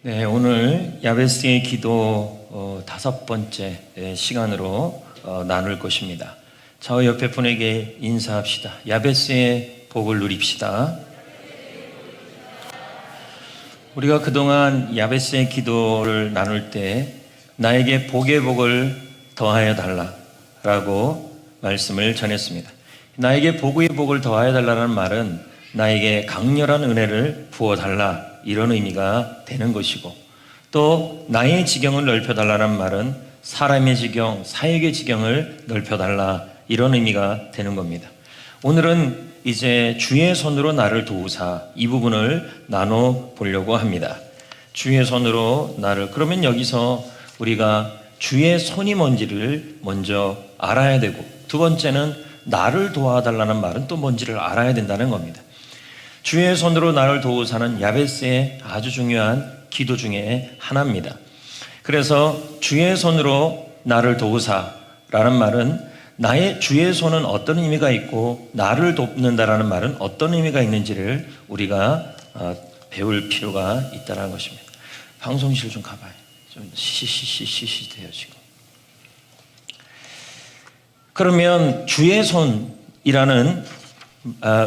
네, 오늘 야베스의 기도 다섯 번째 시간으로 나눌 것입니다. 저 옆에 분에게 인사합시다. 야베스의 복을 누립시다. 우리가 그동안 야베스의 기도를 나눌 때 나에게 복의 복을 더하여 달라라고 말씀을 전했습니다. 나에게 복의 복을 더하여 달라는 말은 나에게 강렬한 은혜를 부어달라, 이런 의미가 되는 것이고, 또 나의 지경을 넓혀달라는 말은 사람의 지경, 사역의 지경을 넓혀달라, 이런 의미가 되는 겁니다. 오늘은 이제 주의 손으로 나를 도우사, 이 부분을 나눠 보려고 합니다. 주의 손으로 나를, 그러면 여기서 우리가 주의 손이 뭔지를 먼저 알아야 되고, 두 번째는 나를 도와달라는 말은 또 뭔지를 알아야 된다는 겁니다. 주의 손으로 나를 도우사는 야베스의 아주 중요한 기도 중에 하나입니다. 그래서 주의 손으로 나를 도우사라는 말은 나의 주의 손은 어떤 의미가 있고 나를 돕는다라는 말은 어떤 의미가 있는지를 우리가 배울 필요가 있다는 것입니다. 방송실 좀 가봐요. 좀 시시돼요 지금. 그러면 주의 손이라는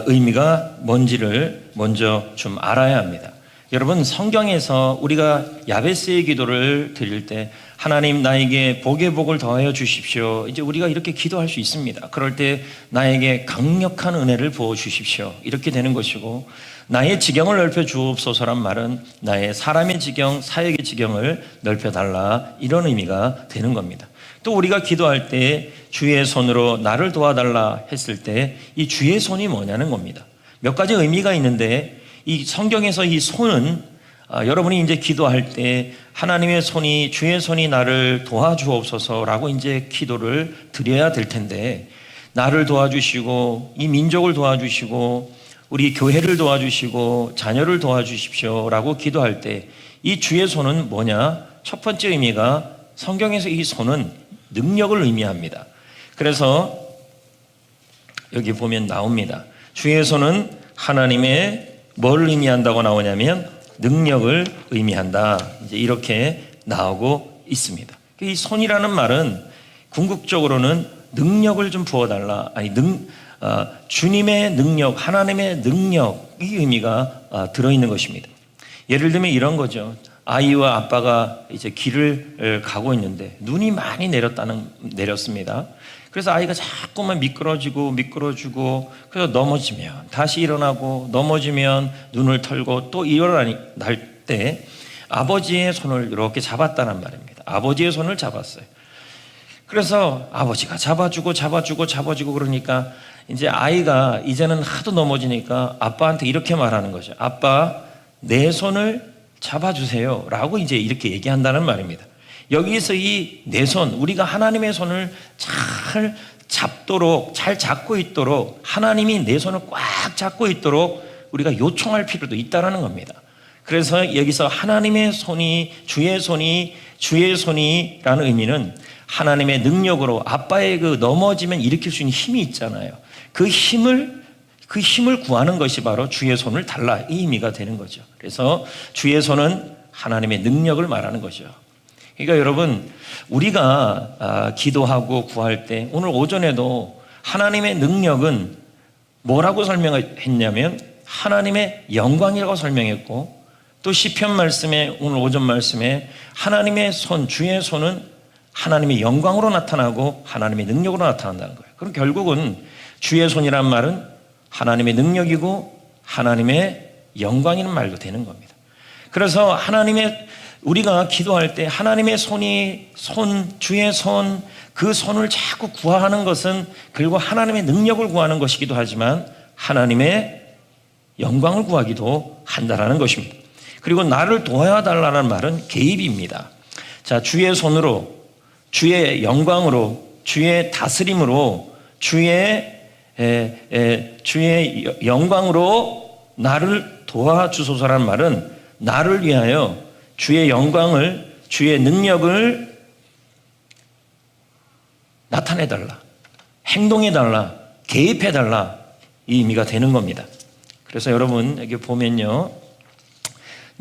의미가 뭔지를 먼저 좀 알아야 합니다. 여러분, 성경에서 우리가 야베스의 기도를 드릴 때 하나님 나에게 복의 복을 더하여 주십시오, 이제 우리가 이렇게 기도할 수 있습니다. 그럴 때 나에게 강력한 은혜를 부어 주십시오, 이렇게 되는 것이고, 나의 지경을 넓혀 주옵소서란 말은 나의 사람의 지경, 사역의 지경을 넓혀달라, 이런 의미가 되는 겁니다. 또 우리가 기도할 때 주의 손으로 나를 도와달라 했을 때 이 주의 손이 뭐냐는 겁니다. 몇 가지 의미가 있는데, 이 성경에서 이 손은 여러분이 이제 기도할 때 하나님의 손이, 주의 손이 나를 도와주옵소서라고 이제 기도를 드려야 될 텐데, 나를 도와주시고 이 민족을 도와주시고 우리 교회를 도와주시고 자녀를 도와주십시오라고 기도할 때 이 주의 손은 뭐냐? 첫 번째 의미가, 성경에서 이 손은 능력을 의미합니다. 그래서 여기 보면 나옵니다. 주의 손은 하나님의 뭘 의미한다고 나오냐면 능력을 의미한다, 이제 이렇게 나오고 있습니다. 이 손이라는 말은 궁극적으로는 능력을 좀 부어달라, 주님의 능력, 하나님의 능력, 이 의미가 들어있는 것입니다. 예를 들면 이런 거죠. 아이와 아빠가 이제 길을 가고 있는데 눈이 많이 내렸습니다. 그래서 아이가 자꾸만 미끄러지고 그래서 넘어지면 다시 일어나고, 넘어지면 눈을 털고 또 일어날 때 아버지의 손을 이렇게 잡았다는 말입니다. 아버지의 손을 잡았어요. 그래서 아버지가 잡아주고 그러니까 이제 아이가 이제는 하도 넘어지니까 아빠한테 이렇게 말하는 거죠. 아빠, 내 손을 잡아주세요 라고 이제 이렇게 얘기한다는 말입니다. 여기서 이 내 손, 우리가 하나님의 손을 잘 잡도록, 잘 잡고 있도록, 하나님이 내 손을 꽉 잡고 있도록 우리가 요청할 필요도 있다는 겁니다. 그래서 여기서 하나님의 손이, 주의 손이라는 의미는 하나님의 능력으로, 아빠의 그 넘어지면 일으킬 수 있는 힘이 있잖아요. 그 힘을 구하는 것이 바로 주의 손을 달라, 이 의미가 되는 거죠. 그래서 주의 손은 하나님의 능력을 말하는 거죠. 그러니까 여러분, 우리가 기도하고 구할 때 오늘 오전에도 하나님의 능력은 뭐라고 설명했냐면 하나님의 영광이라고 설명했고, 또 시편 말씀에, 오늘 오전 말씀에 하나님의 손, 주의 손은 하나님의 영광으로 나타나고 하나님의 능력으로 나타난다는 거예요. 그럼 결국은 주의 손이란 말은 하나님의 능력이고 하나님의 영광이라는 말도 되는 겁니다. 그래서 우리가 기도할 때 하나님의 주의 손, 그 손을 자꾸 구하는 것은 결국 하나님의 능력을 구하는 것이기도 하지만 하나님의 영광을 구하기도 한다라는 것입니다. 그리고 나를 도와달라는 말은 개입입니다. 자, 주의 손으로, 주의 영광으로, 주의 다스림으로, 주의 영광으로 나를 도와주소서라는 말은 나를 위하여 주의 영광을, 주의 능력을 나타내달라, 행동해달라, 개입해달라, 이 의미가 되는 겁니다. 그래서 여러분 여기 보면요,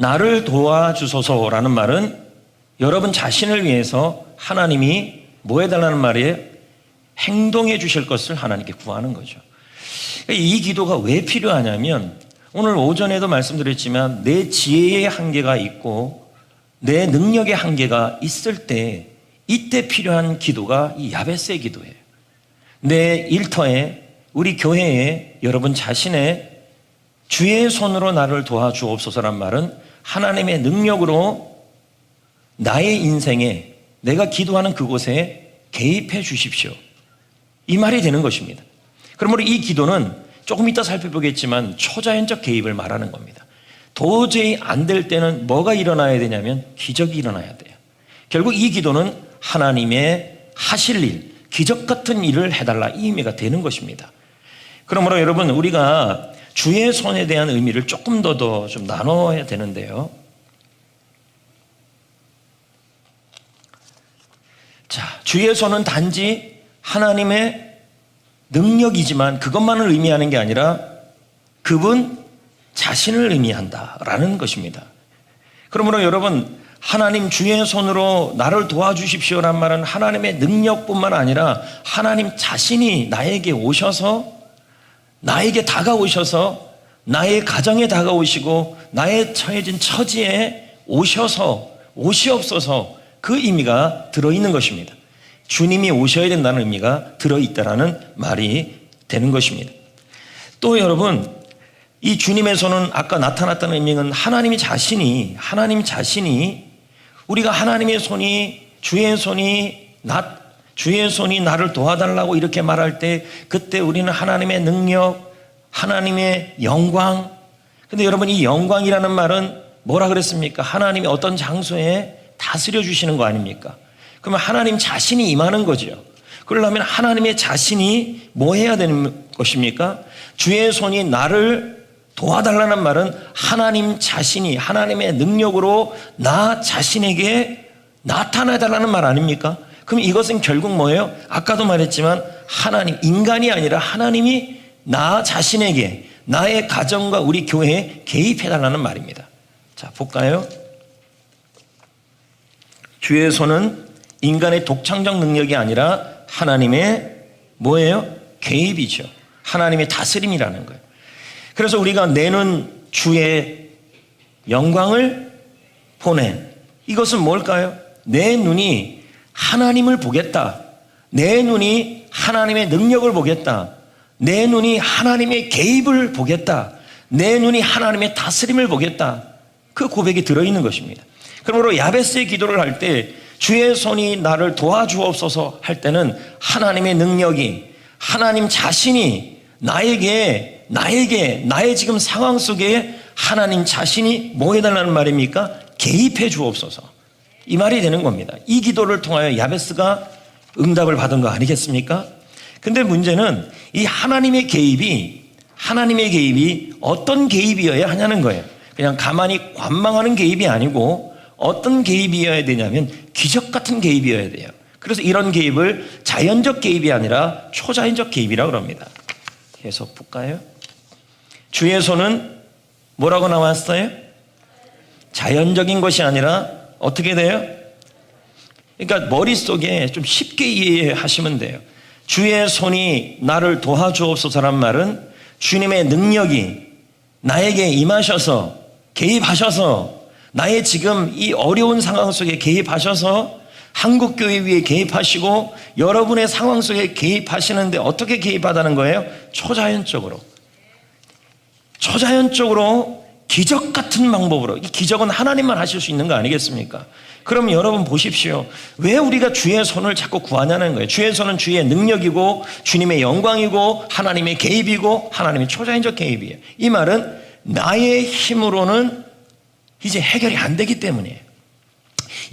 나를 도와주소서라는 말은 여러분 자신을 위해서 하나님이 뭐 해달라는 말이에요? 행동해 주실 것을 하나님께 구하는 거죠. 이 기도가 왜 필요하냐면 오늘 오전에도 말씀드렸지만 내 지혜의 한계가 있고 내 능력의 한계가 있을 때 이때 필요한 기도가 이 야베스의 기도예요. 내 일터에 우리 교회에 여러분 자신의 주의 손으로 나를 도와주옵소서란 말은 하나님의 능력으로 나의 인생에 내가 기도하는 그곳에 개입해 주십시오. 이 말이 되는 것입니다. 그러므로 이 기도는 조금 이따 살펴보겠지만 초자연적 개입을 말하는 겁니다. 도저히 안 될 때는 뭐가 일어나야 되냐면 기적이 일어나야 돼요. 결국 이 기도는 하나님의 하실 일, 기적 같은 일을 해달라 이 의미가 되는 것입니다. 그러므로 여러분 우리가 주의 손에 대한 의미를 조금 더 좀 나눠야 되는데요. 자, 주의 손은 단지 하나님의 능력이지만 그것만을 의미하는 게 아니라 그분 자신을 의미한다라는 것입니다. 그러므로 여러분 하나님 주의 손으로 나를 도와주십시오란 말은 하나님의 능력뿐만 아니라 하나님 자신이 나에게 오셔서 나에게 다가오셔서 나의 가정에 다가오시고 나의 처해진 처지에 오셔서 오시옵소서 그 의미가 들어있는 것입니다. 주님이 오셔야 된다는 의미가 들어있다라는 말이 되는 것입니다. 또 여러분 이 주님의 손은 아까 나타났다는 의미는 하나님 자신이 우리가 하나님의 손이 주의 손이 나를 도와달라고 이렇게 말할 때 그때 우리는 하나님의 능력, 하나님의 영광. 근데 여러분 이 영광이라는 말은 뭐라 그랬습니까? 하나님이 어떤 장소에 다스려 주시는 거 아닙니까? 그러면 하나님 자신이 임하는 거죠. 그러려면 하나님의 자신이 뭐 해야 되는 것입니까? 주의 손이 나를 도와달라는 말은 하나님 자신이 하나님의 능력으로 나 자신에게 나타나달라는 말 아닙니까? 그럼 이것은 결국 뭐예요? 아까도 말했지만 하나님, 인간이 아니라 하나님이 나 자신에게 나의 가정과 우리 교회에 개입해달라는 말입니다. 자, 볼까요? 주의 손은 인간의 독창적 능력이 아니라 하나님의 뭐예요? 개입이죠. 하나님의 다스림이라는 거예요. 그래서 우리가 내는 주의 영광을 보낸 이것은 뭘까요? 내 눈이 하나님을 보겠다. 내 눈이 하나님의 능력을 보겠다. 내 눈이 하나님의 개입을 보겠다. 내 눈이 하나님의 다스림을 보겠다. 그 고백이 들어있는 것입니다. 그러므로 야베스의 기도를 할 때 주의 손이 나를 도와주옵소서 할 때는 하나님의 능력이 하나님 자신이 나의 지금 상황 속에 하나님 자신이 뭐 해달라는 말입니까? 개입해 주옵소서. 이 말이 되는 겁니다. 이 기도를 통하여 야베스가 응답을 받은 거 아니겠습니까? 근데 문제는 이 하나님의 개입이 어떤 개입이어야 하냐는 거예요. 그냥 가만히 관망하는 개입이 아니고 어떤 개입이어야 되냐면 기적 같은 개입이어야 돼요. 그래서 이런 개입을 자연적 개입이 아니라 초자연적 개입이라고 합니다. 계속 볼까요? 주의 손은 뭐라고 나왔어요? 자연적인 것이 아니라 어떻게 돼요? 그러니까 머릿속에 좀 쉽게 이해하시면 돼요. 주의 손이 나를 도와주옵소서란 말은 주님의 능력이 나에게 임하셔서 개입하셔서 나의 지금 이 어려운 상황 속에 개입하셔서 한국교회 위에 개입하시고 여러분의 상황 속에 개입하시는데 어떻게 개입하다는 거예요? 초자연적으로 기적 같은 방법으로. 이 기적은 하나님만 하실 수 있는 거 아니겠습니까? 그럼 여러분 보십시오. 왜 우리가 주의 손을 자꾸 구하냐는 거예요. 주의 손은 주의 능력이고 주님의 영광이고 하나님의 개입이고 하나님의 초자연적 개입이에요. 이 말은 나의 힘으로는 이제 해결이 안 되기 때문이에요.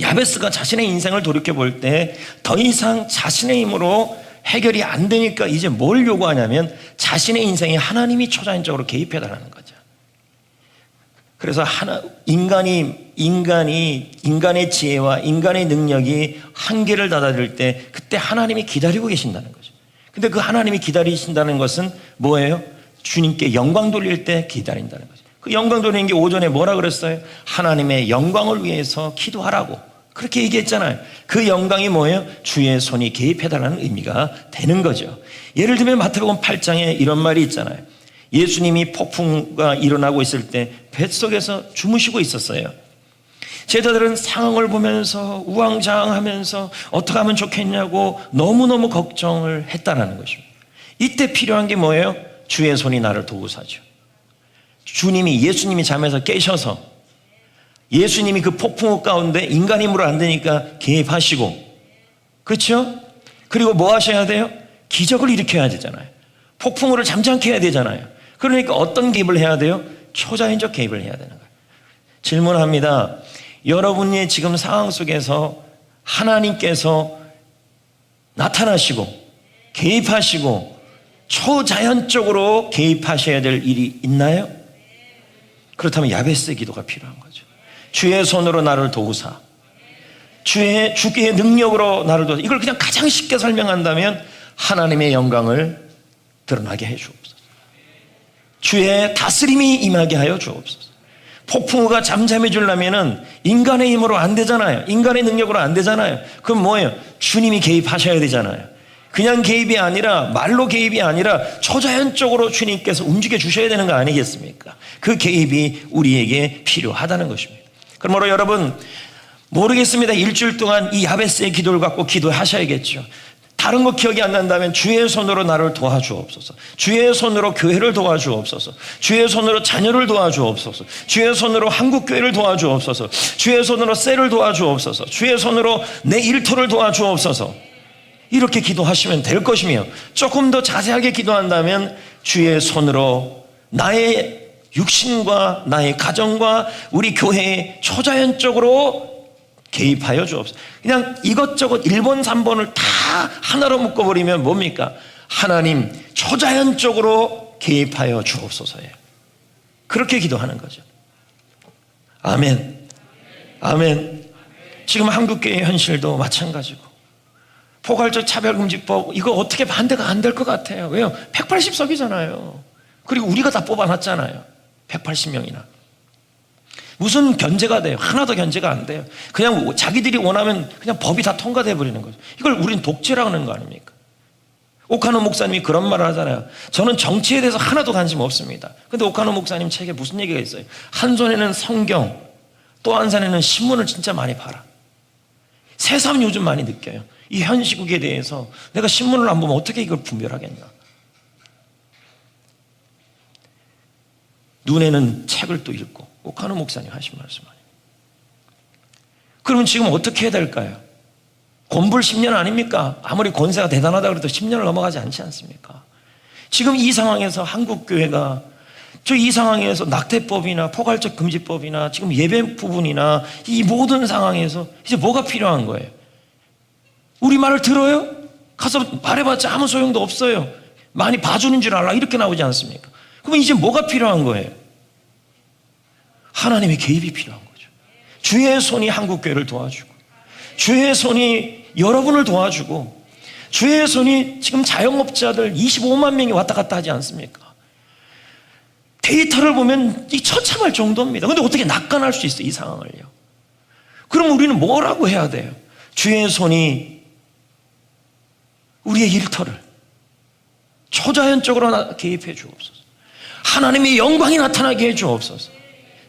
야베스가 자신의 인생을 돌이켜 볼 때 더 이상 자신의 힘으로 해결이 안 되니까 이제 뭘 요구하냐면 자신의 인생에 하나님이 초자연적으로 개입해달라는 거죠. 그래서 인간의 지혜와 인간의 능력이 한계를 다다를 때 그때 하나님이 기다리고 계신다는 거죠. 근데 그 하나님이 기다리신다는 것은 뭐예요? 주님께 영광 돌릴 때 기다린다는 거죠. 그 영광 돌리는 게 오전에 뭐라 그랬어요? 하나님의 영광을 위해서 기도하라고 그렇게 얘기했잖아요. 그 영광이 뭐예요? 주의 손이 개입해달라는 의미가 되는 거죠. 예를 들면 마태복음 8장에 이런 말이 있잖아요. 예수님이 폭풍가 일어나고 있을 때 뱃속에서 주무시고 있었어요. 제자들은 상황을 보면서 우왕좌왕하면서 어떻게 하면 좋겠냐고 너무너무 걱정을 했다는 것입니다. 이때 필요한 게 뭐예요? 주의 손이 나를 도우사죠. 예수님이 잠에서 깨셔서 예수님이 그 폭풍우 가운데 인간 힘으로 안 되니까 개입하시고, 그렇죠? 그리고 뭐 하셔야 돼요? 기적을 일으켜야 되잖아요. 폭풍우를 잠잠케 해야 되잖아요. 그러니까 어떤 개입을 해야 돼요? 초자연적 개입을 해야 되는 거예요. 질문합니다. 여러분의 지금 상황 속에서 하나님께서 나타나시고 개입하시고 초자연적으로 개입하셔야 될 일이 있나요? 그렇다면 야베스의 기도가 필요한 거죠. 주의 손으로 나를 도우사, 주의 능력으로 나를 도우사. 이걸 그냥 가장 쉽게 설명한다면 하나님의 영광을 드러나게 해 주옵소서. 주의 다스림이 임하게 하여 주옵소서. 폭풍우가 잠잠해지려면 인간의 힘으로 안 되잖아요. 인간의 능력으로 안 되잖아요. 그럼 뭐예요? 주님이 개입하셔야 되잖아요. 그냥 개입이 아니라, 말로 개입이 아니라 초자연적으로 주님께서 움직여 주셔야 되는 거 아니겠습니까? 그 개입이 우리에게 필요하다는 것입니다. 그러므로 여러분, 모르겠습니다. 일주일 동안 이 야베스의 기도를 갖고 기도하셔야겠죠. 다른 거 기억이 안 난다면 주의 손으로 나를 도와주옵소서. 주의 손으로 교회를 도와주옵소서. 주의 손으로 자녀를 도와주옵소서. 주의 손으로 한국교회를 도와주옵소서. 주의 손으로 셀을 도와주옵소서. 주의 손으로 내 일터를 도와주옵소서. 이렇게 기도하시면 될 것이며, 조금 더 자세하게 기도한다면 주의 손으로 나의 육신과 나의 가정과 우리 교회에 초자연적으로 개입하여 주옵소서. 그냥 이것저것 1번 3번을 다 하나로 묶어버리면 뭡니까? 하나님 초자연적으로 개입하여 주옵소서예요. 그렇게 기도하는 거죠. 아멘. 아멘. 지금 한국교회의 현실도 마찬가지고, 포괄적 차별금지법, 이거 어떻게 반대가 안 될 것 같아요. 왜요? 180석이잖아요. 그리고 우리가 다 뽑아놨잖아요. 180명이나. 무슨 견제가 돼요? 하나도 견제가 안 돼요. 그냥 자기들이 원하면 그냥 법이 다 통과돼 버리는 거죠. 이걸 우린 독재라고 하는 거 아닙니까? 오카노 목사님이 그런 말을 하잖아요. 저는 정치에 대해서 하나도 관심 없습니다. 근데 오카노 목사님 책에 무슨 얘기가 있어요? 한 손에는 성경, 또 한 손에는 신문을 진짜 많이 봐라. 새삼 요즘 많이 느껴요. 이 현 시국에 대해서 내가 신문을 안 보면 어떻게 이걸 분별하겠나. 눈에는 책을 또 읽고, 오카노 목사님 하신 말씀 아니에요. 그러면 지금 어떻게 해야 될까요? 권불 10년 아닙니까? 아무리 권세가 대단하다고 해도 10년을 넘어가지 않지 않습니까? 지금 이 상황에서 한국교회가 이 상황에서 낙태법이나 포괄적 금지법이나 지금 예배 부분이나 이 모든 상황에서 이제 뭐가 필요한 거예요? 우리 말을 들어요? 가서 말해봤자 아무 소용도 없어요. 많이 봐주는 줄 알아. 이렇게 나오지 않습니까? 그럼 이제 뭐가 필요한 거예요? 하나님의 개입이 필요한 거죠. 주의 손이 한국교회를 도와주고, 주의 손이 여러분을 도와주고, 주의 손이 지금 자영업자들 25만 명이 왔다 갔다 하지 않습니까? 데이터를 보면 이 처참할 정도입니다. 그런데 어떻게 낙관할 수 있어요, 이 상황을요? 그럼 우리는 뭐라고 해야 돼요? 주의 손이 우리의 일터를 초자연적으로 개입해 주옵소서. 하나님의 영광이 나타나게 해 주옵소서.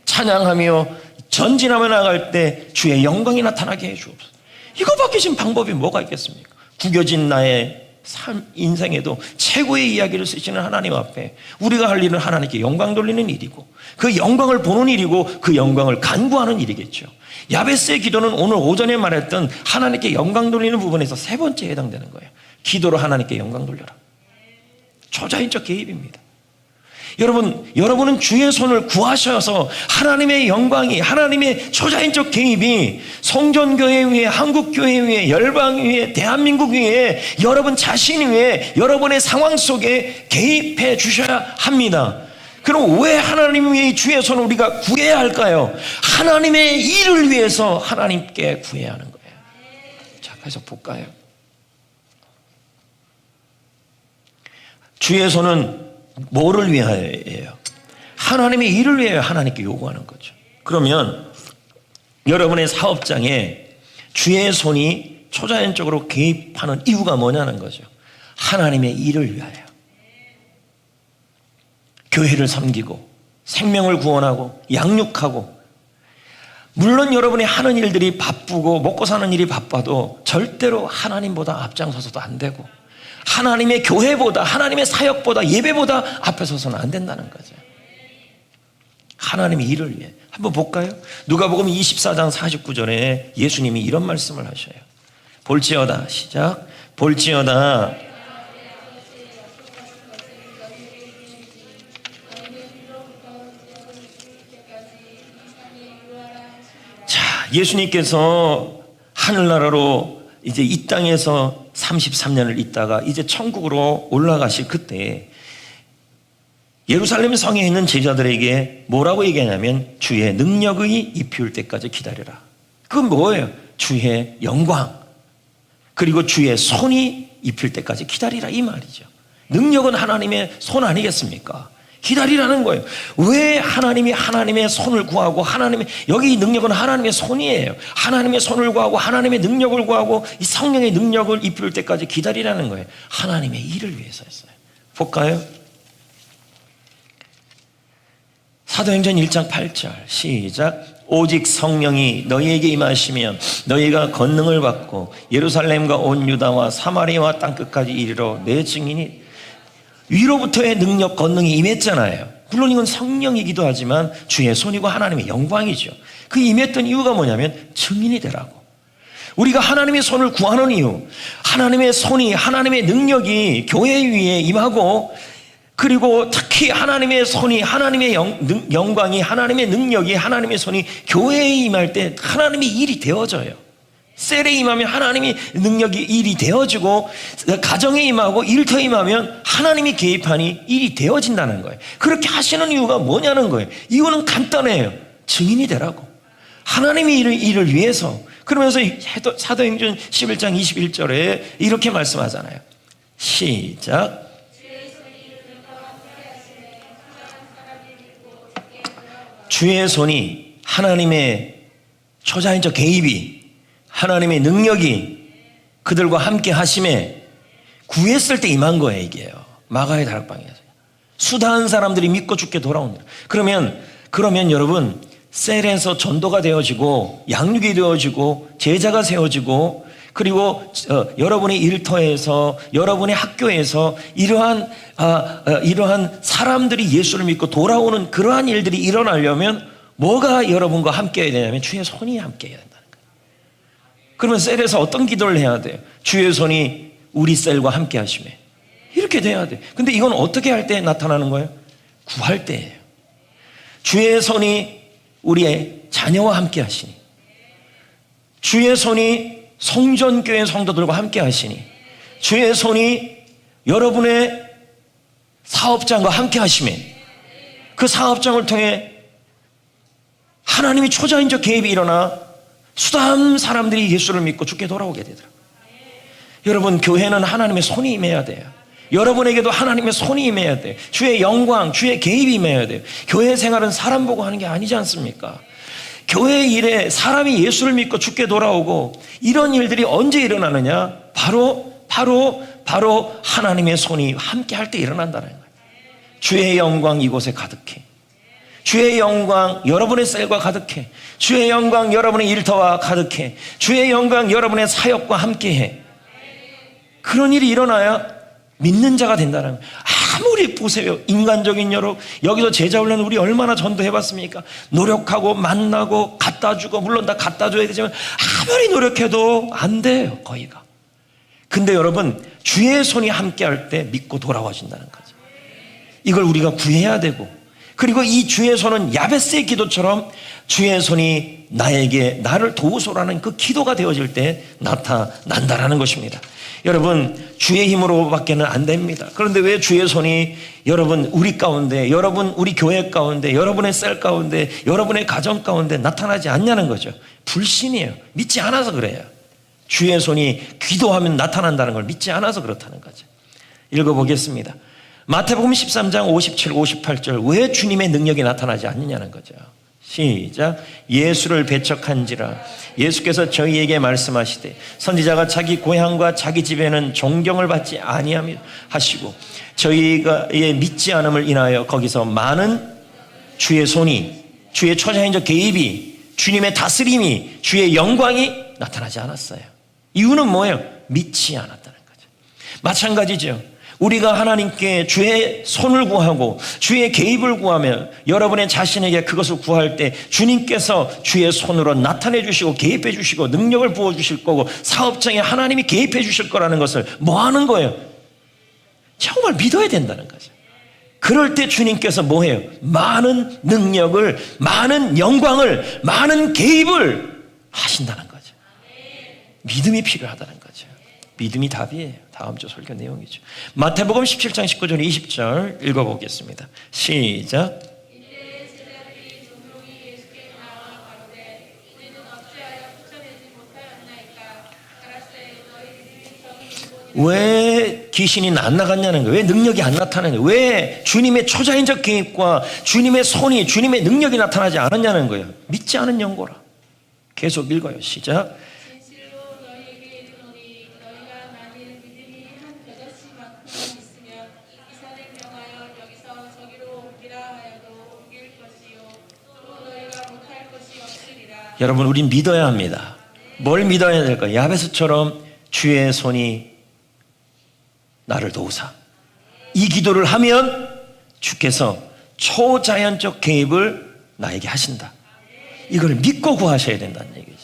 찬양하며 전진하며 나갈 때 주의 영광이 나타나게 해 주옵소서. 이거밖에 지금 방법이 뭐가 있겠습니까? 구겨진 나의 인생에도 최고의 이야기를 쓰시는 하나님 앞에 우리가 할 일은 하나님께 영광 돌리는 일이고, 그 영광을 보는 일이고, 그 영광을 간구하는 일이겠죠. 야베스의 기도는 오늘 오전에 말했던 하나님께 영광 돌리는 부분에서 세 번째에 해당되는 거예요. 기도로 하나님께 영광 돌려라. 초자연적 개입입니다. 여러분은 주의 손을 구하셔서 하나님의 영광이, 하나님의 초자연적 개입이 성전교회 위에, 한국교회 위에, 열방 위에, 대한민국 위에, 여러분 자신 위에, 여러분의 상황 속에 개입해 주셔야 합니다. 그럼 왜 하나님 위에 주의 손을 우리가 구해야 할까요? 하나님의 일을 위해서 하나님께 구해야 하는 거예요. 자, 그래서 볼까요? 주의 손은 뭐를 위하여예요? 하나님의 일을 위해 하나님께 요구하는 거죠. 그러면 여러분의 사업장에 주의 손이 초자연적으로 개입하는 이유가 뭐냐는 거죠. 하나님의 일을 위하여. 교회를 섬기고 생명을 구원하고 양육하고, 물론 여러분이 하는 일들이 바쁘고 먹고 사는 일이 바빠도 절대로 하나님보다 앞장서서도 안 되고, 하나님의 교회보다, 하나님의 사역보다, 예배보다 앞에 서서는 안 된다는 거죠. 하나님의 일을 위해. 한번 볼까요? 누가복음 24장 49절에 예수님이 이런 말씀을 하셔요. 볼지어다, 시작. 볼지어다. 자, 예수님께서 하늘나라로 이제 이 땅에서 33년을 있다가 이제 천국으로 올라가실 그때 예루살렘 성에 있는 제자들에게 뭐라고 얘기하냐면 주의 능력의 입힐 때까지 기다려라. 그건 뭐예요? 주의 영광, 그리고 주의 손이 입힐 때까지 기다리라, 이 말이죠. 능력은 하나님의 손 아니겠습니까? 기다리라는 거예요. 왜 하나님이 하나님의 손을 구하고, 여기 능력은 하나님의 손이에요. 하나님의 손을 구하고 하나님의 능력을 구하고 이 성령의 능력을 입힐 때까지 기다리라는 거예요. 하나님의 일을 위해서였어요. 볼까요? 사도행전 1장 8절 시작. 오직 성령이 너희에게 임하시면 너희가 권능을 받고 예루살렘과 온 유다와 사마리아와 땅끝까지 이르러 내 증인이. 위로부터의 능력, 권능이 임했잖아요. 물론 이건 성령이기도 하지만 주의 손이고 하나님의 영광이죠. 그 임했던 이유가 뭐냐면 증인이 되라고. 우리가 하나님의 손을 구하는 이유, 하나님의 손이, 하나님의 능력이 교회 위에 임하고, 그리고 특히 하나님의 손이, 하나님의 영광이, 하나님의 능력이, 하나님의 손이 교회에 임할 때 하나님의 일이 되어져요. 셀에 임하면 하나님의 능력이 일이 되어지고, 가정에 임하고 일터에 임하면 하나님이 개입하니 일이 되어진다는 거예요. 그렇게 하시는 이유가 뭐냐는 거예요. 이유는 간단해요. 증인이 되라고. 하나님의 일을 위해서. 그러면서 사도행전 11장 21절에 이렇게 말씀하잖아요. 시작. 주의 손이, 하나님의 초자연적 개입이, 하나님의 능력이 그들과 함께 하심에 구했을 때 임한 거예요. 이게요. 마가의 다락방에서 수다한 사람들이 믿고 죽게 돌아온다. 그러면 여러분, 셀에서 전도가 되어지고 양육이 되어지고 제자가 세워지고, 그리고 여러분의 일터에서, 여러분의 학교에서 이러한 사람들이 예수를 믿고 돌아오는 그러한 일들이 일어나려면 뭐가 여러분과 함께 해야 되냐면 주의 손이 함께 해야 된다는 거예요. 그러면 셀에서 어떤 기도를 해야 돼요? 주의 손이 우리 셀과 함께 하시매. 이렇게 돼야 돼요. 근데 이건 어떻게 할 때 나타나는 거예요? 구할 때예요. 주의 손이 우리의 자녀와 함께 하시니, 주의 손이 성전교회 성도들과 함께 하시니, 주의 손이 여러분의 사업장과 함께 하시면 그 사업장을 통해 하나님이 초자연적 개입이 일어나 수많은 사람들이 예수를 믿고 죽게 돌아오게 되더라고요. 여러분, 교회는 하나님의 손이 임해야 돼요. 여러분에게도 하나님의 손이 임해야 돼요. 주의 영광, 주의 개입이 임해야 돼요. 교회 생활은 사람 보고 하는 게 아니지 않습니까? 교회 일에 사람이 예수를 믿고 죽게 돌아오고 이런 일들이 언제 일어나느냐? 바로 하나님의 손이 함께 할 때 일어난다는 거예요. 주의 영광 이곳에 가득해. 주의 영광 여러분의 셀과 가득해. 주의 영광 여러분의 일터와 가득해. 주의 영광 여러분의 사역과 함께해. 그런 일이 일어나야 믿는 자가 된다는 거예요. 아무리 보세요. 인간적인 여기서 제자 훈련 우리 얼마나 전도해봤습니까? 노력하고 만나고 갖다주고, 물론 다 갖다줘야 되지만 아무리 노력해도 안 돼요. 거의가. 근데 여러분, 주의 손이 함께 할 때 믿고 돌아와진다는 거죠. 이걸 우리가 구해야 되고, 그리고 이 주의 손은 야베스의 기도처럼 주의 손이 나를 도우소라는 그 기도가 되어질 때 나타난다라는 것입니다. 여러분, 주의 힘으로 밖에는 안 됩니다. 그런데 왜 주의 손이 여러분 우리 가운데, 여러분 우리 교회 가운데, 여러분의 셀 가운데, 여러분의 가정 가운데 나타나지 않냐는 거죠. 불신이에요. 믿지 않아서 그래요. 주의 손이 기도하면 나타난다는 걸 믿지 않아서 그렇다는 거죠. 읽어보겠습니다. 마태복음 13장 57, 58절 왜 주님의 능력이 나타나지 않느냐는 거죠. 시작. 예수를 배척한지라 예수께서 저희에게 말씀하시되 선지자가 자기 고향과 자기 집에는 존경을 받지 아니하며 하시고 저희가 믿지 않음을 인하여 거기서 많은 주의 손이, 주의 초자연적 개입이, 주님의 다스림이, 주의 영광이 나타나지 않았어요. 이유는 뭐예요? 믿지 않았다는 거죠. 마찬가지죠. 우리가 하나님께 주의 손을 구하고 주의 개입을 구하면 여러분의 자신에게 그것을 구할 때 주님께서 주의 손으로 나타내 주시고 개입해 주시고 능력을 부어 주실 거고 사업장에 하나님이 개입해 주실 거라는 것을 뭐 하는 거예요? 정말 믿어야 된다는 거죠. 그럴 때 주님께서 뭐 해요? 많은 능력을, 많은 영광을, 많은 개입을 하신다는 거죠. 믿음이 필요하다는 거죠. 믿음이 답이에요. 다음 주 설교 내용이죠. 마태복음 17장 19절 20절 읽어보겠습니다. 시작. 왜 귀신이 안 나갔냐는 거예요. 왜 능력이 안 나타나냐. 왜 주님의 초자연적 개입과 주님의 손이, 주님의 능력이 나타나지 않았냐는 거예요. 믿지 않은 영고라. 계속 읽어요. 시작. 여러분, 우린 믿어야 합니다. 뭘 믿어야 될까요? 야베스처럼 주의 손이 나를 도우사. 이 기도를 하면 주께서 초자연적 개입을 나에게 하신다. 이걸 믿고 구하셔야 된다는 얘기죠.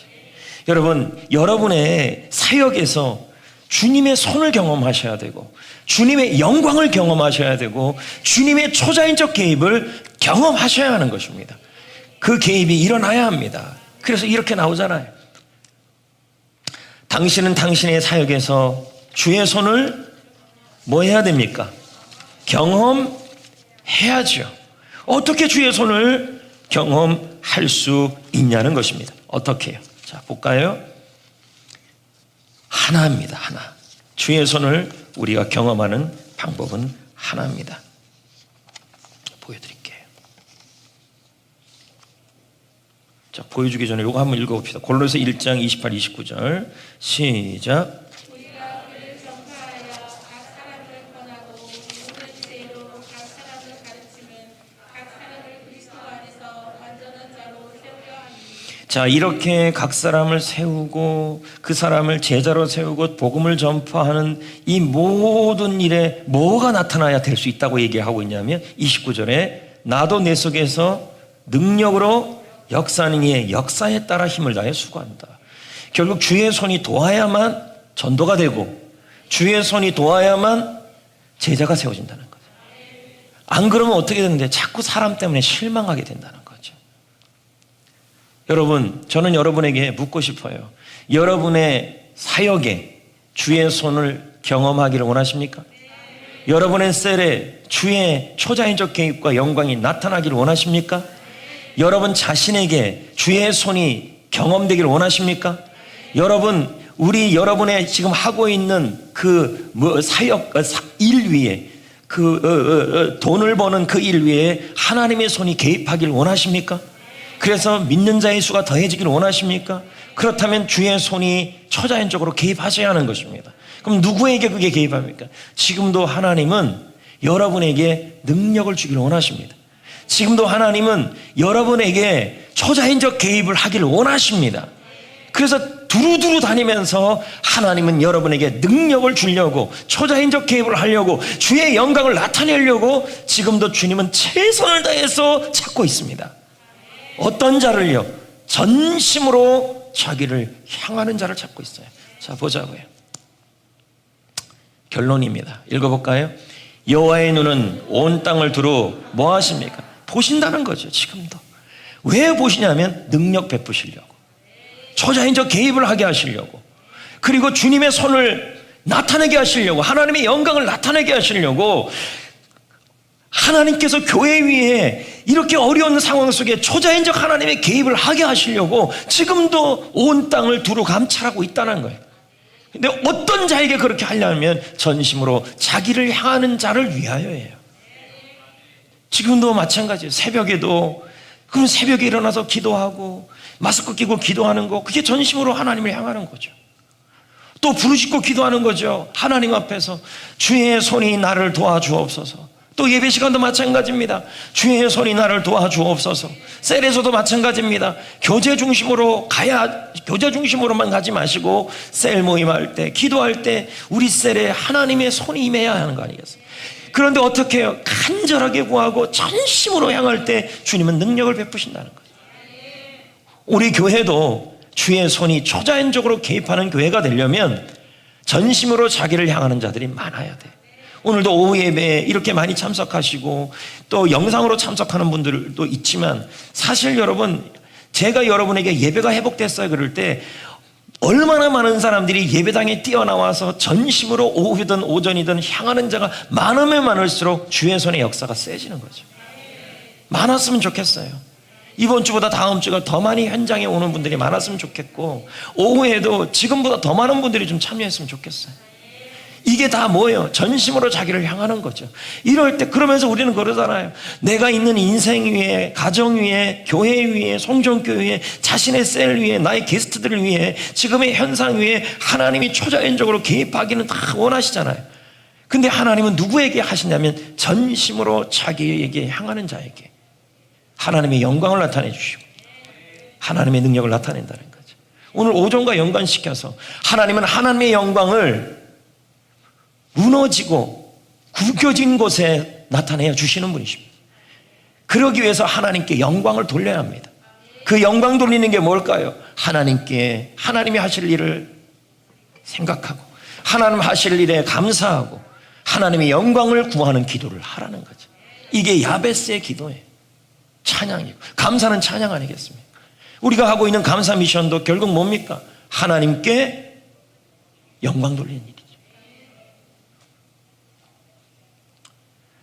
여러분, 여러분의 사역에서 주님의 손을 경험하셔야 되고 주님의 영광을 경험하셔야 되고 주님의 초자연적 개입을 경험하셔야 하는 것입니다. 그 개입이 일어나야 합니다. 그래서 이렇게 나오잖아요. 당신은 당신의 사역에서 주의 손을 뭐 해야 됩니까? 경험해야죠. 어떻게 주의 손을 경험할 수 있냐는 것입니다. 어떻게 해요? 자, 볼까요? 하나입니다. 하나. 주의 손을 우리가 경험하는 방법은 하나입니다. 보여드릴게요. 자, 보여주기 전에 이거 한번 읽어봅시다. 골로새 1장 28, 29절 시작. 우리가 그를 전파하여 각 사람을 권하고 모든 지혜로 각 사람을 가르치면 각 사람을 그리스도 안에서 완전한 자로 세우려 하니. 자, 이렇게 각 사람을 세우고 그 사람을 제자로 세우고 복음을 전파하는 이 모든 일에 뭐가 나타나야 될 수 있다고 얘기하고 있냐면 29절에 나도 내 속에서 능력으로 역사하는 이의 역사에 따라 힘을 다해 수고한다. 결국 주의 손이 도와야만 전도가 되고 주의 손이 도와야만 제자가 세워진다는 거죠. 안 그러면 어떻게 되는데 자꾸 사람 때문에 실망하게 된다는 거죠. 여러분, 저는 여러분에게 묻고 싶어요. 여러분의 사역에 주의 손을 경험하기를 원하십니까? 여러분의 셀에 주의 초자연적 개입과 영광이 나타나기를 원하십니까? 여러분 자신에게 주의 손이 경험되기를 원하십니까? 여러분, 여러분의 지금 하고 있는 그 사역, 일 위에 돈을 버는 그 일 위에 하나님의 손이 개입하기를 원하십니까? 그래서 믿는 자의 수가 더해지기를 원하십니까? 그렇다면 주의 손이 초자연적으로 개입하셔야 하는 것입니다. 그럼 누구에게 그게 개입합니까? 지금도 하나님은 여러분에게 능력을 주기를 원하십니다. 지금도 하나님은 여러분에게 초자연적 개입을 하기를 원하십니다. 그래서 두루두루 다니면서 하나님은 여러분에게 능력을 주려고 초자연적 개입을 하려고 주의 영광을 나타내려고 지금도 주님은 최선을 다해서 찾고 있습니다. 어떤 자를요? 전심으로 자기를 향하는 자를 찾고 있어요. 자, 보자고요. 결론입니다. 읽어볼까요? 여호와의 눈은 온 땅을 두루 뭐 하십니까? 보신다는 거죠. 지금도. 왜 보시냐면 능력 베푸시려고, 초자연적 개입을 하게 하시려고, 그리고 주님의 손을 나타내게 하시려고, 하나님의 영광을 나타내게 하시려고, 하나님께서 교회 위에 이렇게 어려운 상황 속에 초자연적 하나님의 개입을 하게 하시려고 지금도 온 땅을 두루 감찰하고 있다는 거예요. 근데 어떤 자에게 그렇게 하려면 전심으로 자기를 향하는 자를 위하여예요. 지금도 마찬가지예요. 새벽에도, 그럼 새벽에 일어나서 기도하고 마스크 끼고 기도하는 거, 그게 전심으로 하나님을 향하는 거죠. 또 부르짖고 기도하는 거죠. 하나님 앞에서 주의 손이 나를 도와주옵소서. 또 예배 시간도 마찬가지입니다. 주의 손이 나를 도와주옵소서. 셀에서도 마찬가지입니다. 교제 중심으로만 가지 마시고 셀 모임할 때, 기도할 때 우리 셀에 하나님의 손이 임해야 하는 거 아니겠어요? 그런데 어떻게 해요? 간절하게 구하고 전심으로 향할 때 주님은 능력을 베푸신다는 거죠. 우리 교회도 주의 손이 초자연적으로 개입하는 교회가 되려면 전심으로 자기를 향하는 자들이 많아야 돼요. 오늘도 오후 예배에 이렇게 많이 참석하시고 또 영상으로 참석하는 분들도 있지만, 사실 여러분, 제가 여러분에게 예배가 회복됐어요 그럴 때 얼마나 많은 사람들이 예배당에 뛰어나와서 전심으로 오후든 오전이든 향하는 자가 많으면 많을수록 주의 손의 역사가 세지는 거죠. 많았으면 좋겠어요. 이번 주보다 다음 주가 더 많이 현장에 오는 분들이 많았으면 좋겠고, 오후에도 지금보다 더 많은 분들이 좀 참여했으면 좋겠어요. 이게 다 뭐예요? 전심으로 자기를 향하는 거죠. 이럴 때, 그러면서 우리는 그러잖아요. 내가 있는 인생 위에, 가정 위에, 교회 위에, 송정교회 위에, 자신의 셀 위에, 나의 게스트들을 위해, 지금의 현상 위에 하나님이 초자연적으로 개입하기는 다 원하시잖아요. 근데 하나님은 누구에게 하시냐면 전심으로 자기에게 향하는 자에게 하나님의 영광을 나타내 주시고 하나님의 능력을 나타낸다는 거죠. 오늘 오전과 연관시켜서 하나님은 하나님의 영광을 무너지고 구겨진 곳에 나타내 주시는 분이십니다. 그러기 위해서 하나님께 영광을 돌려야 합니다. 그 영광 돌리는 게 뭘까요? 하나님이 하실 일을 생각하고 하나님 하실 일에 감사하고 하나님의 영광을 구하는 기도를 하라는 거죠. 이게 야베스의 기도예요. 찬양이고, 감사는 찬양 아니겠습니까? 우리가 하고 있는 감사 미션도 결국 뭡니까? 하나님께 영광 돌리는 일이죠.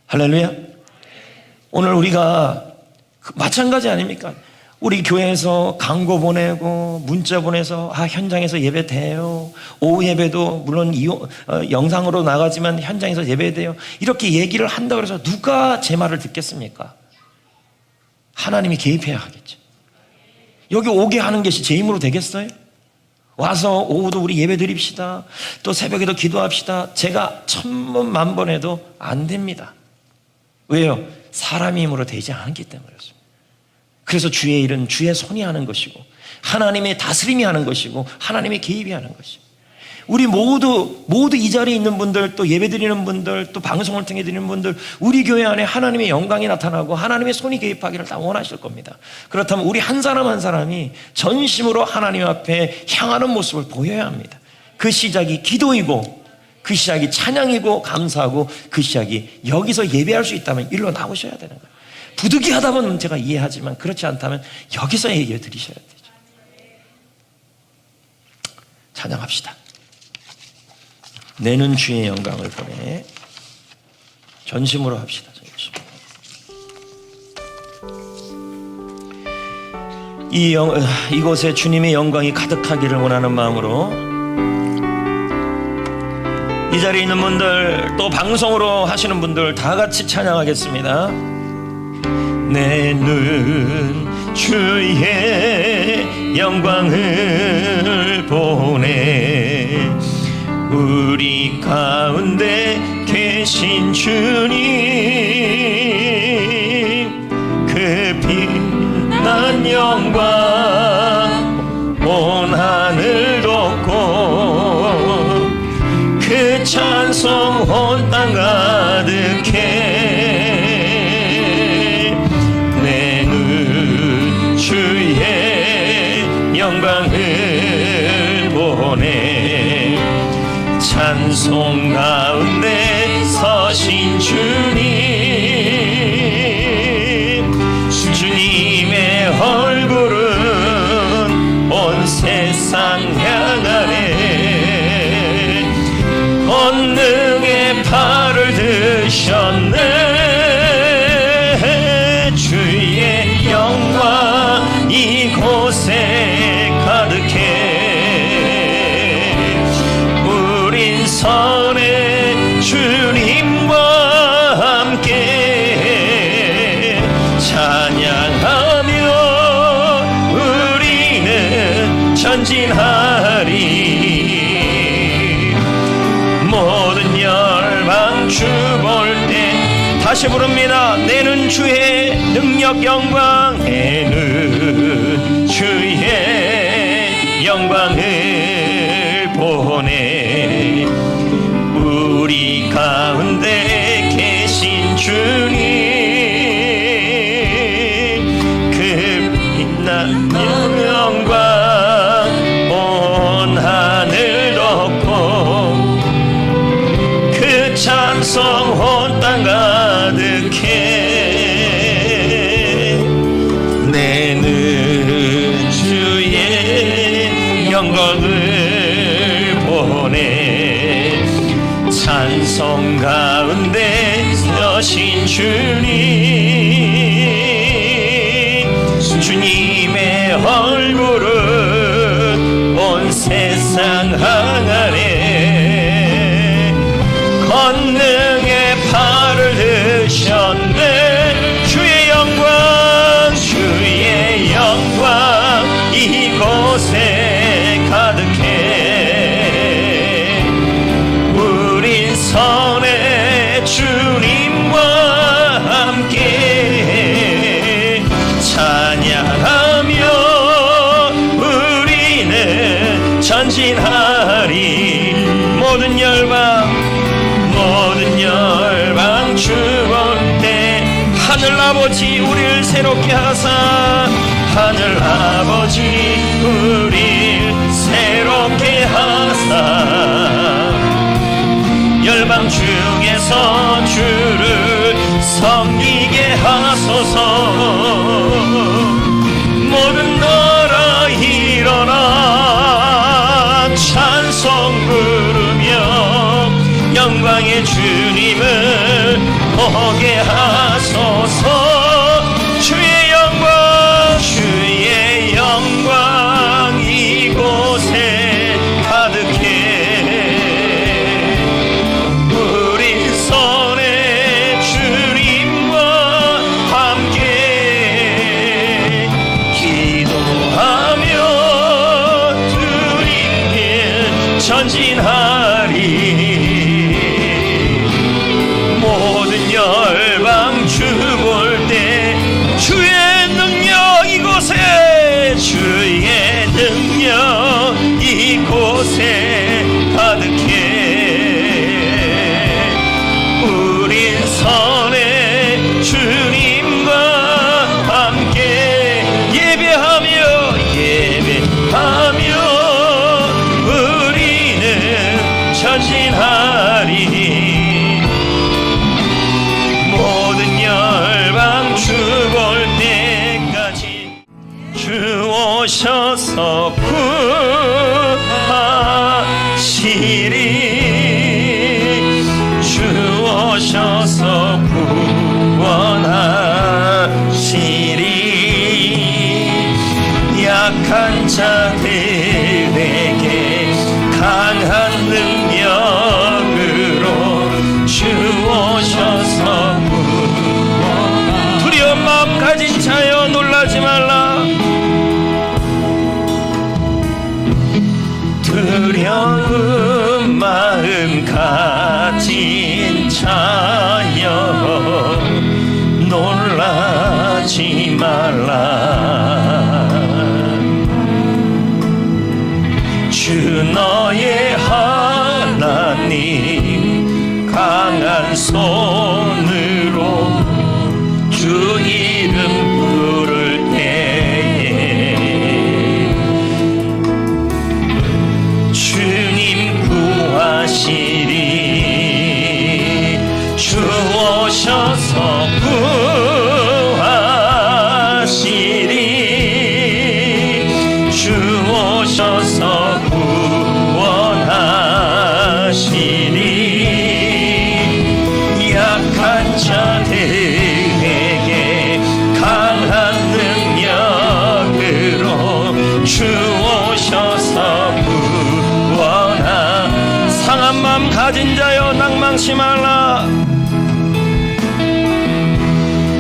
할렐루야. 오늘 우리가 마찬가지 아닙니까? 우리 교회에서 광고 보내고 문자 보내서 현장에서 예배돼요, 오후 예배도 물론 영상으로 나가지만 현장에서 예배돼요, 이렇게 얘기를 한다고 해서 누가 제 말을 듣겠습니까? 하나님이 개입해야 하겠죠. 여기 오게 하는 것이 제 힘으로 되겠어요? 와서 오후도 우리 예배 드립시다, 또 새벽에도 기도합시다, 제가 1000번 만번 해도 안 됩니다. 왜요? 사람의 힘으로 되지 않기 때문에 그렇습니다. 그래서 주의 일은 주의 손이 하는 것이고 하나님의 다스림이 하는 것이고 하나님의 개입이 하는 것이고, 우리 모두 이 자리에 있는 분들, 또 예배 드리는 분들, 또 방송을 통해 드리는 분들, 우리 교회 안에 하나님의 영광이 나타나고 하나님의 손이 개입하기를 다 원하실 겁니다. 그렇다면 우리 한 사람 한 사람이 전심으로 하나님 앞에 향하는 모습을 보여야 합니다. 그 시작이 기도이고, 그 시작이 찬양이고 감사하고, 그 시작이 여기서 예배할 수 있다면 일로 나오셔야 되는 거예요. 부득이하다면 제가 이해하지만 그렇지 않다면 여기서 얘기해 드리셔야 되죠. 찬양합시다. 내는 주의 영광을 보내. 전심으로 합시다. 전심. 이곳에 주님의 영광이 가득하기를 원하는 마음으로 이 자리에 있는 분들, 또 방송으로 하시는 분들 다 같이 찬양하겠습니다. 내는 주의 영광을 보내. 우리 가운데 계신 주님, 그 빛난 영광 온 하늘 덮고, 그 찬송 온 땅 가득해. 내는 주의 영광을 보내. 찬송 가운데 서신 주님의 얼굴은 온 세상 향하네. 권능의 팔을 드셨네. 주의 영광 이곳에 가득해. 다시 부릅니다. 내는 주의 능력 영광, 내는 주의 영광을 보내. 우리 가운데 계신 주님, 그 빛나는 영광 온 하늘 덮고, 그 찬송 온 땅 가득해. 내는 주의 영광을 보내. 찬송 가운데 여신 주님, 주님의 얼굴은 온 세상 항아래. 권능의 팔을 드셨네. 주의 영광, 주의 영광 이곳에 가득해. 우린 선의 주님과 함께 찬양하며 우리는 전진하리. 모든 열방 주볼 때 하늘 아버지 우리를 새롭게 하사, 하늘 아버지 우리를 새롭게 하사, 열방 중에서 주를 섬기게 하소서. 모든 나라 일어나 찬송 부르며 영광의 주님을 보게 하소서. 주의 영광, 주의 영광 이곳에 가득해. 우리 손에 주님과 함께 기도하며 주님께 전진하리. 모든 열방 주 볼 때 주의 능력 이곳에, 주의 능력 이곳에 가득해. 우린 선의 주님과 함께 예배하며 우리는 전진하리. 주 오셔서 구하시리. 주 오셔서 구원하시리. 약한 자들에게 강한 능력으로 주 오셔서 구원. 두려운 마음 가진 자여 놀라지 말라. 두려운 마음 가진 자여 놀라지 말라. 주 너의 하나님 강한 손으로 주 이름 부를 때에 주님 구하시리. 주 오셔서 구하시리. 주 오셔서 구원하시리. 약한 자들에게 강한 능력으로 주 오셔서 구원하. 상한 마음 가진 자여 낭망치 말라.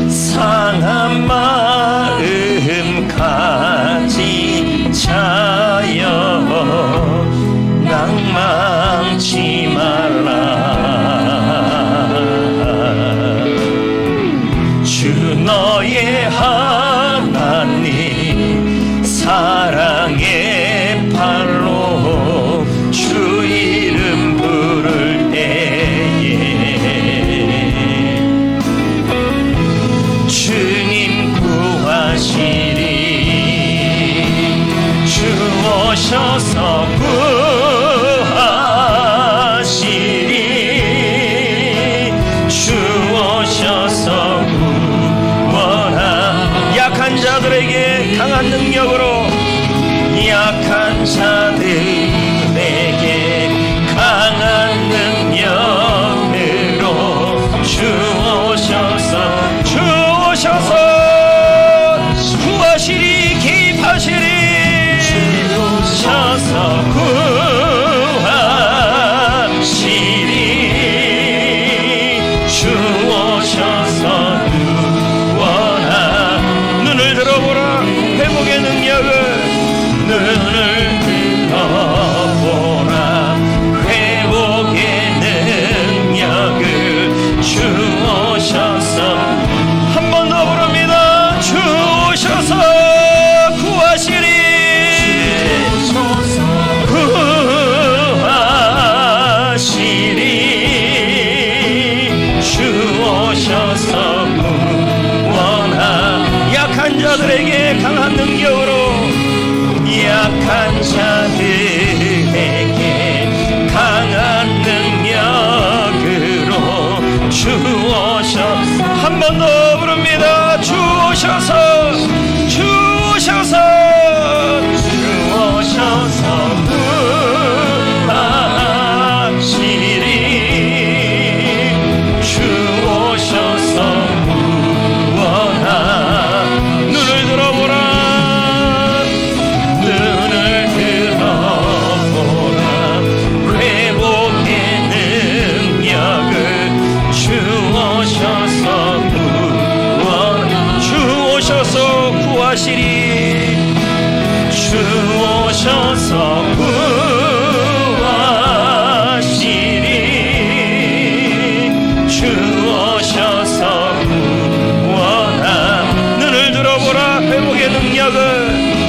상한 마음 가진 자여 낭망치 말라. 강한 능력으로 약한 자들에게 강한 능력으로 주오셔서 구하시리 개입하시리 주오셔서 구하시리 주오셔서 구원하 눈을 들어보라 회복의 능력을 눈을 들어보라 회복의 능력을 주오셔서 한 번 더 부릅니다. 주오셔서 구하시리 구하시리 주오셔서 구원하 약한 자들에게 강한 능력으로 약한 자들에게 강한 능력으로 주오셔 한 번 더 부릅니다. 주오셔서 구하시리 주오셔서 구원하 눈을 들어보라 눈을 들어보라 회복의 능력을 주오셔서 주오셔서 구하시리 주오셔서 구하시리 주오셔서 구원하 눈을 들어보라 회복의 능력을